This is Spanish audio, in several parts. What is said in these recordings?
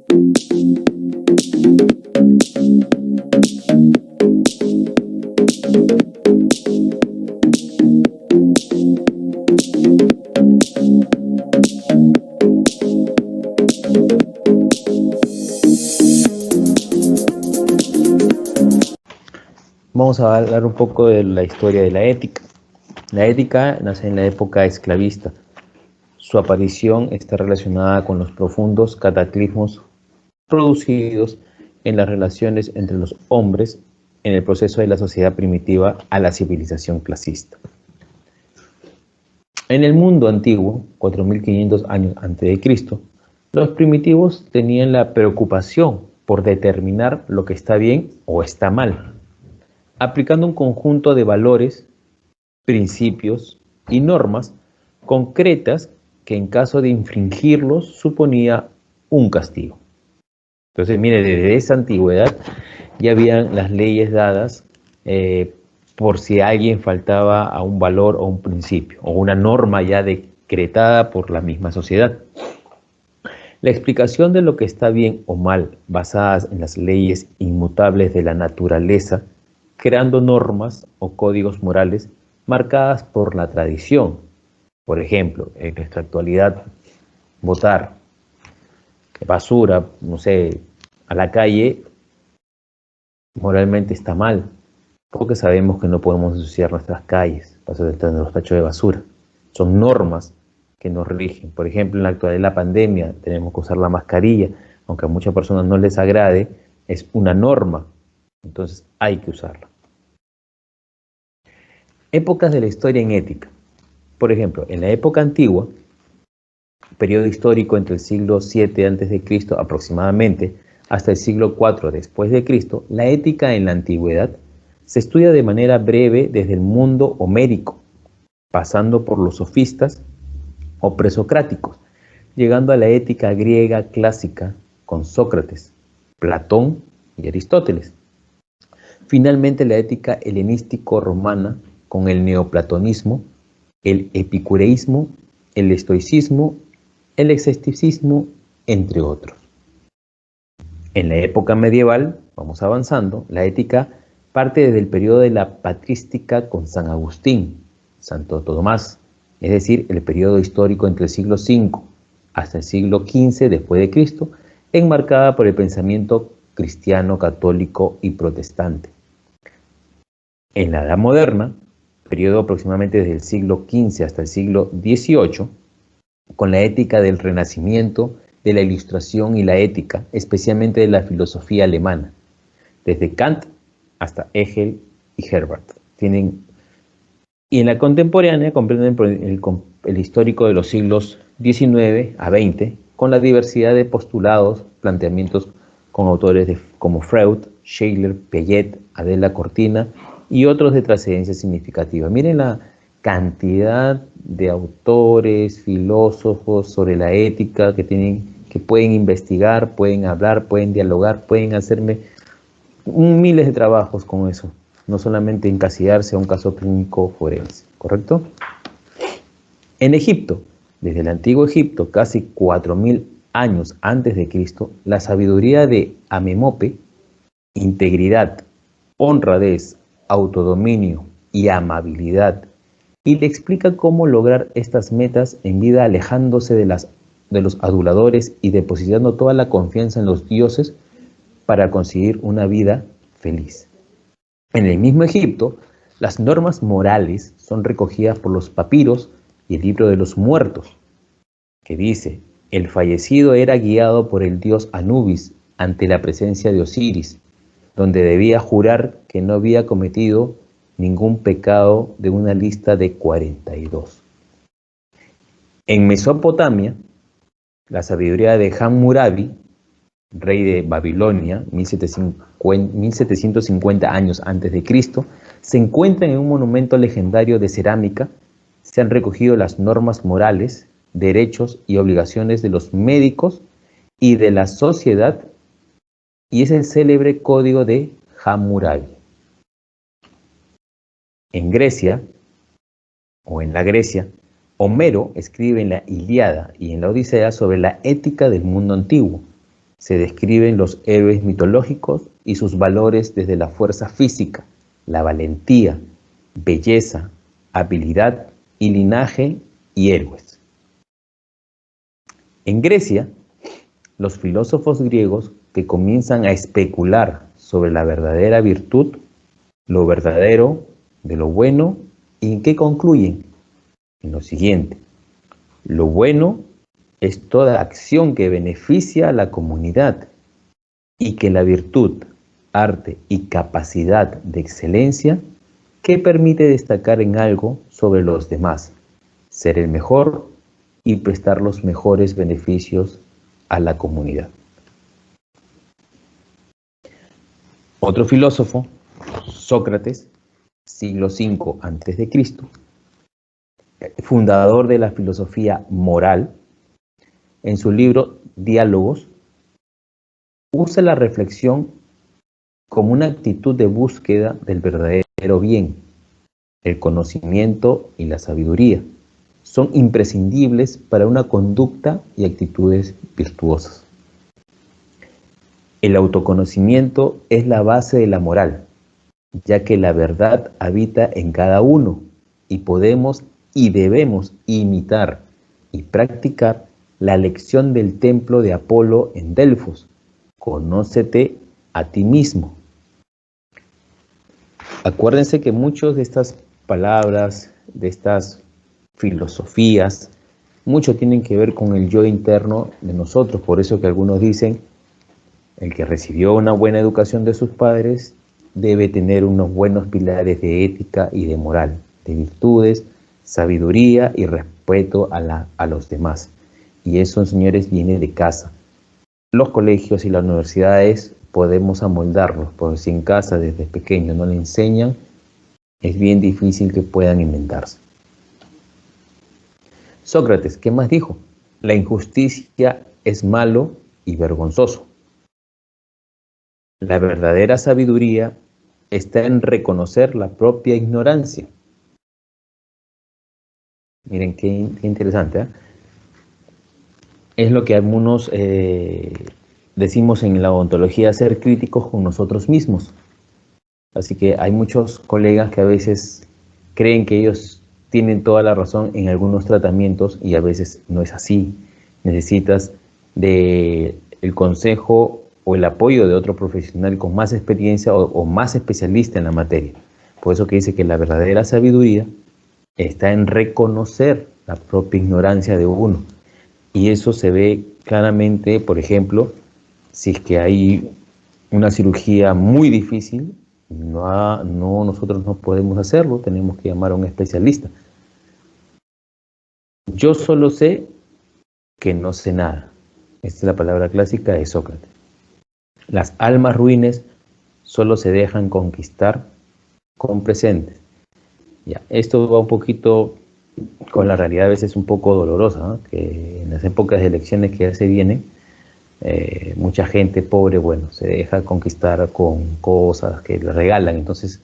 Vamos a hablar un poco de la historia de la ética. La ética nace en la época esclavista. Su aparición está relacionada con los profundos cataclismos producidos en las relaciones entre los hombres en el proceso de la sociedad primitiva a la civilización clasista. En el mundo antiguo, 4500 años antes de Cristo, los primitivos tenían la preocupación por determinar lo que está bien o está mal, aplicando un conjunto de valores, principios y normas concretas que en caso de infringirlos suponía un castigo. Entonces, mire, desde esa antigüedad ya habían las leyes dadas por si alguien faltaba a un valor o un principio, o una norma ya decretada por la misma sociedad. La explicación de lo que está bien o mal, basadas en las leyes inmutables de la naturaleza, creando normas o códigos morales marcadas por la tradición. Por ejemplo, en nuestra actualidad, botar basura, no sé, a la calle, moralmente está mal, porque sabemos que no podemos ensuciar nuestras calles, para eso están los tachos de basura. Son normas que nos rigen. Por ejemplo, en la actualidad de la pandemia tenemos que usar la mascarilla, aunque a muchas personas no les agrade, es una norma, entonces hay que usarla. Épocas de la historia en ética. Por ejemplo, en la época antigua, periodo histórico entre el siglo VII a.C. aproximadamente hasta el siglo IV después de Cristo, la ética en la antigüedad se estudia de manera breve desde el mundo homérico, pasando por los sofistas o presocráticos, llegando a la ética griega clásica con Sócrates, Platón y Aristóteles. Finalmente, la ética helenístico-romana con el neoplatonismo, el epicureísmo, el estoicismo, el escepticismo, entre otros. En la época medieval, vamos avanzando, la ética parte desde el periodo de la patrística con San Agustín, Santo Tomás, es decir, el periodo histórico entre el siglo V hasta el siglo XV después de Cristo, enmarcada por el pensamiento cristiano, católico y protestante. En la Edad Moderna, periodo aproximadamente desde el siglo XV hasta el siglo XVIII, con la ética del Renacimiento, de la Ilustración y la ética, especialmente de la filosofía alemana, desde Kant hasta Hegel y Herbart. Y en la contemporánea comprenden el histórico de los siglos XIX a XX, con la diversidad de postulados, planteamientos con autores como Freud, Scheler, Piaget, Adela Cortina y otros de trascendencia significativa. Miren la cantidad de autores, filósofos sobre la ética que pueden investigar, pueden hablar, pueden dialogar, pueden hacerme miles de trabajos con eso, no solamente encasillarse a un caso clínico forense, ¿correcto? En Egipto, desde el antiguo Egipto, casi 4000 años antes de Cristo, la sabiduría de Amenhotep, integridad, honradez, autodominio y amabilidad, y le explica cómo lograr estas metas en vida alejándose de los aduladores y depositando toda la confianza en los dioses para conseguir una vida feliz. En el mismo Egipto, las normas morales son recogidas por los papiros y el libro de los muertos, que dice: el fallecido era guiado por el dios Anubis ante la presencia de Osiris, donde debía jurar que no había cometido ningún pecado de una lista de 42. En Mesopotamia, la sabiduría de Hammurabi, rey de Babilonia, 1750 años antes de Cristo, se encuentra en un monumento legendario de cerámica. Se han recogido las normas morales, derechos y obligaciones de los médicos y de la sociedad, y es el célebre código de Hammurabi. En Grecia, o en la Grecia, Homero escribe en la Ilíada y en la Odisea sobre la ética del mundo antiguo, Se describen los héroes mitológicos y sus valores desde la fuerza física, la valentía, belleza, habilidad y linaje y héroes. En Grecia, los filósofos griegos que comienzan a especular sobre la verdadera virtud, lo verdadero de lo bueno, ¿y en qué concluyen? En lo siguiente: lo bueno es toda acción que beneficia a la comunidad y que la virtud, arte y capacidad de excelencia que permite destacar en algo sobre los demás, ser el mejor y prestar los mejores beneficios a la comunidad. Otro filósofo, Sócrates, siglo V a.C., fundador de la filosofía moral, en su libro Diálogos, usa la reflexión como una actitud de búsqueda del verdadero bien. El conocimiento y la sabiduría son imprescindibles para una conducta y actitudes virtuosas. El autoconocimiento es la base de la moral, ya que la verdad habita en cada uno y podemos y debemos imitar y practicar la lección del templo de Apolo en Delfos: conócete a ti mismo. Acuérdense que muchas de estas palabras, de estas filosofías, mucho tienen que ver con el yo interno de nosotros. Por eso que algunos dicen, el que recibió una buena educación de sus padres debe tener unos buenos pilares de ética y de moral, de virtudes, sabiduría y respeto a los demás. Y eso, señores, viene de casa. Los colegios y las universidades podemos amoldarlos, porque si en casa desde pequeño no le enseñan, es bien difícil que puedan inventarse. Sócrates, ¿qué más dijo? La injusticia es malo y vergonzoso. La verdadera sabiduría está en reconocer la propia ignorancia. Miren qué interesante, ¿eh? Es lo que algunos decimos en la ontología, ser críticos con nosotros mismos. Así que hay muchos colegas que a veces creen que ellos tienen toda la razón en algunos tratamientos y a veces no es así. Necesitas el consejo o el apoyo de otro profesional con más experiencia o más especialista en la materia. Por eso que dice que la verdadera sabiduría está en reconocer la propia ignorancia de uno. Y eso se ve claramente, por ejemplo, si es que hay una cirugía muy difícil, nosotros no podemos hacerlo, tenemos que llamar a un especialista. Yo solo sé que no sé nada. Esta es la palabra clásica de Sócrates. Las almas ruines solo se dejan conquistar con presentes. Ya, esto va un poquito con la realidad a veces un poco dolorosa, ¿no? Que en las épocas de elecciones que ya se vienen, mucha gente pobre, bueno, se deja conquistar con cosas que le regalan. Entonces,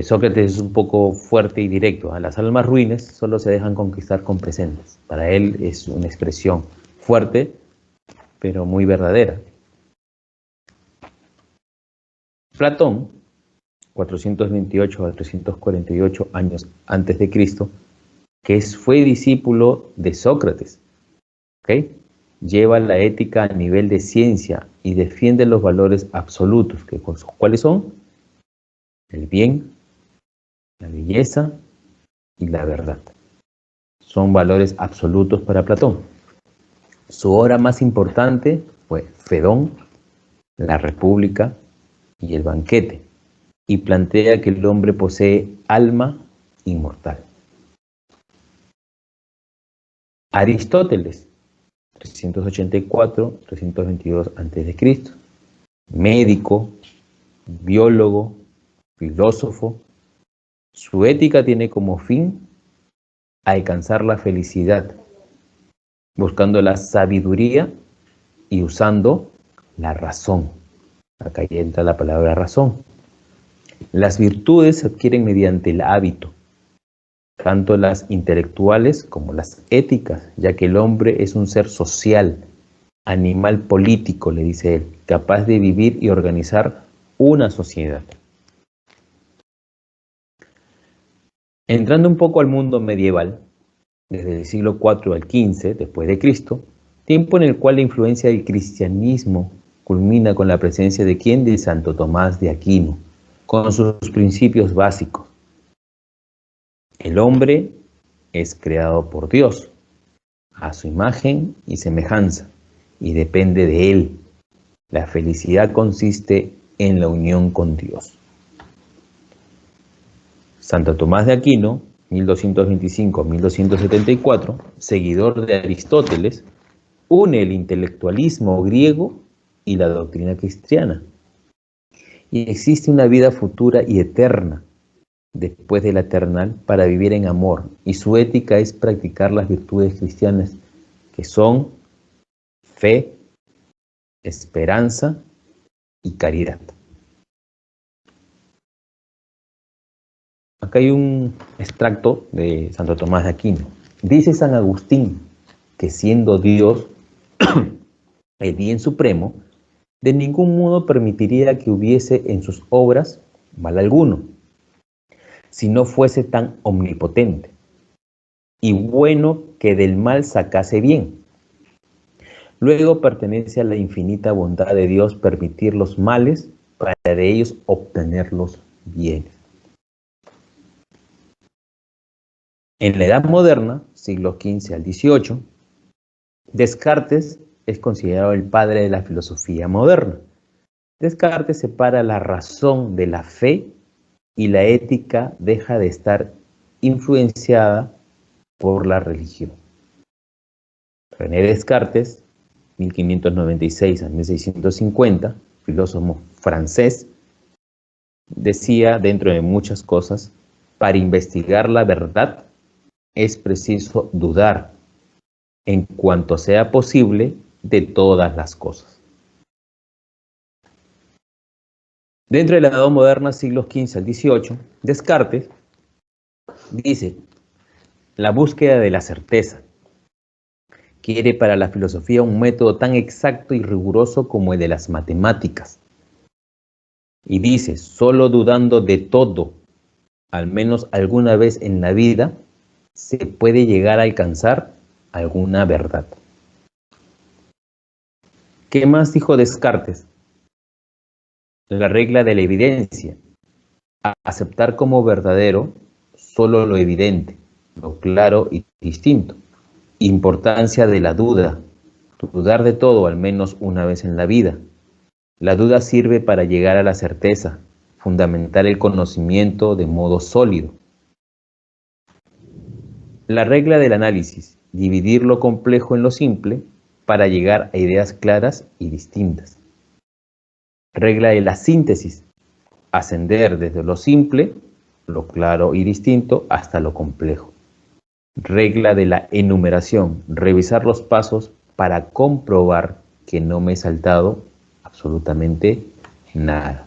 Sócrates es un poco fuerte y directo. Las almas ruines solo se dejan conquistar con presentes. Para él es una expresión fuerte, pero muy verdadera. Platón, 428 a 348 años antes de Cristo, fue discípulo de Sócrates, ¿okay? Lleva la ética a nivel de ciencia y defiende los valores absolutos, ¿cuáles son? El bien, la belleza y la verdad. Son valores absolutos para Platón. Su obra más importante fue Fedón, la República y el Banquete, y plantea que el hombre posee alma inmortal. Aristóteles, 384-322 a.C., médico, biólogo, filósofo. Su ética tiene como fin alcanzar la felicidad, buscando la sabiduría y usando la razón. Acá entra la palabra razón. Las virtudes se adquieren mediante el hábito, tanto las intelectuales como las éticas, ya que el hombre es un ser social animal político, le dice él, capaz de vivir y organizar una sociedad. Entrando un poco al mundo medieval, desde el siglo IV al XV después de Cristo, tiempo en el cual la influencia del cristianismo culmina con la presencia de ¿quién? De Santo Tomás de Aquino, con sus principios básicos. El hombre es creado por Dios, a su imagen y semejanza, y depende de él. La felicidad consiste en la unión con Dios. Santo Tomás de Aquino, 1225-1274, seguidor de Aristóteles, une el intelectualismo griego y la doctrina cristiana. Y existe una vida futura y eterna después de la terrenal para vivir en amor, y su ética es practicar las virtudes cristianas, que son fe, esperanza y caridad. Acá hay un extracto de Santo Tomás de Aquino. Dice San Agustín que siendo Dios el bien supremo, de ningún modo permitiría que hubiese en sus obras mal alguno, si no fuese tan omnipotente, y bueno que del mal sacase bien. Luego pertenece a la infinita bondad de Dios permitir los males para de ellos obtener los bienes. En la Edad Moderna, siglos XV al XVIII, Descartes es considerado el padre de la filosofía moderna. Descartes separa la razón de la fe y la ética deja de estar influenciada por la religión. René Descartes, 1596 a 1650, filósofo francés, decía, dentro de muchas cosas, para investigar la verdad es preciso dudar, en cuanto sea posible, de todas las cosas. Dentro de la Edad Moderna, siglos XV al XVIII, Descartes dice, la búsqueda de la certeza. Quiere para la filosofía un método tan exacto y riguroso como el de las matemáticas. Y dice, solo dudando de todo, al menos alguna vez en la vida, se puede llegar a alcanzar alguna verdad. ¿Qué más dijo Descartes? La regla de la evidencia. Aceptar como verdadero solo lo evidente, lo claro y distinto. Importancia de la duda. Dudar de todo al menos una vez en la vida. La duda sirve para llegar a la certeza, fundamentar el conocimiento de modo sólido. La regla del análisis. Dividir lo complejo en lo simple para llegar a ideas claras y distintas. Regla de la síntesis. Ascender desde lo simple, lo claro y distinto, hasta lo complejo. Regla de la enumeración. Revisar los pasos para comprobar que no me he saltado absolutamente nada.